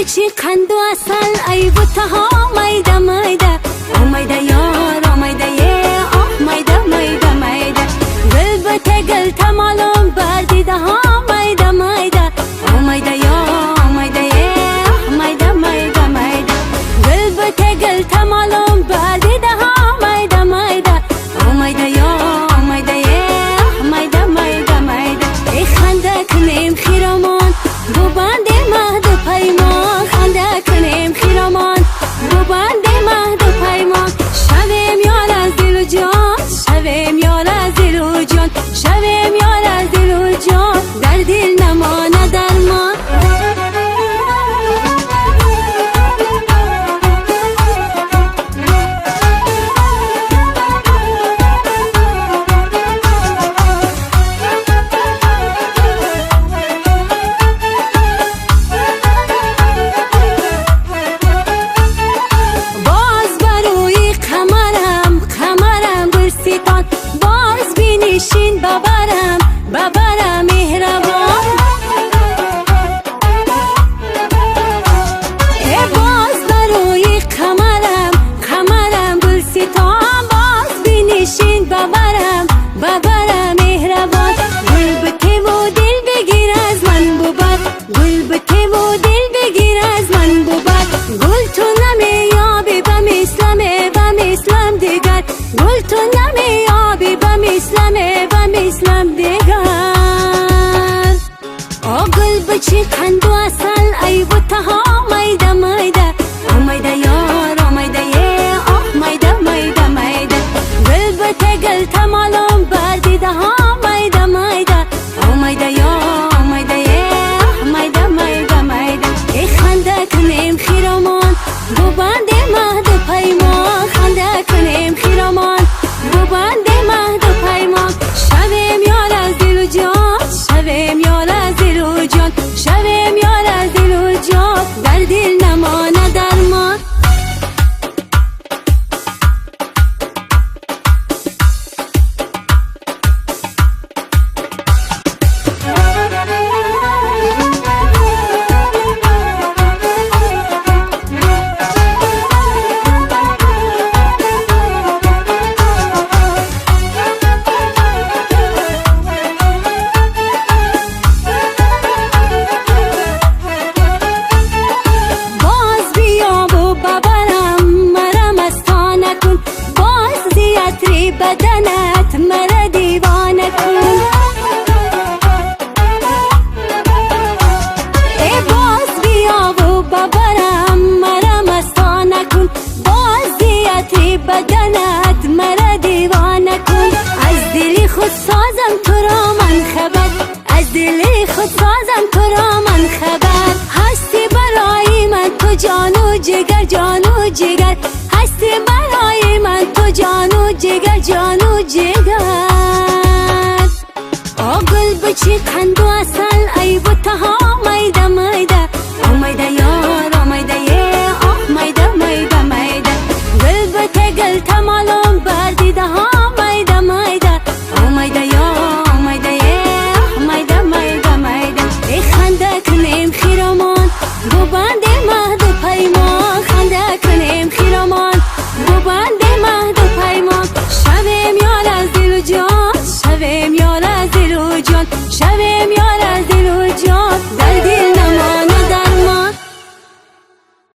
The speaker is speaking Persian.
بچی خند و اصل ای بوتها میده میده میده یار میده یه میده میده میده گل بته گل تمالم بردیده ها میده میده میده یار میده یه میده میده میده گل بته گل تمالم بردیده ها میده میده میده یار میده یه میده میده میده ای خنده کنیم خیرمان بو بند مهد و پیمان خنده کنیم خیرمان بو بند مهد و پیمان شویم یار از دل و جان شویم یار از دل و جان شویم یار از دل و جان در دل نمانه درمان شین ببرم ببرم مهربان ای باز بروی کمرم کمرم گلستان باز بینشین ببرم ببرم مهربان گل بته و دل بگیر از من ببر گل بته و دل بگیر از من ببر گل تو نمیابی بمیسلمه بمیسلم دیگر گل تو نمیابی بمیسلمه بمیسلم دیگر گل بچی خند و اصل ای بوتها میده میده میده یار میده یه میده میده میده گل بته گل تمالم بردیده ها میده میده میده یار میده یه میده میده میده ای خنده کنیم خیرمان بو بند مهد و پیمان خنده کنیم خیرمان بو بند مهد و پیمان شویم یار از دل و جان شویم یار از دل و جان شویم یار از دل و جان در دل نمانه درمان بدنت مرا دیوانه کن ای باز بیا و ببرم مرا مستانه کن باز دیتی بدنت مرا دیوانه کن از دلی خود سازم تو را من خبر از دلی خود سازم تو را من خبر هستی برای من تو جان و جگر جان و جگر هستی برای من تو جان و جگر جان و جگر گل بچی خند و اصل ای بوتها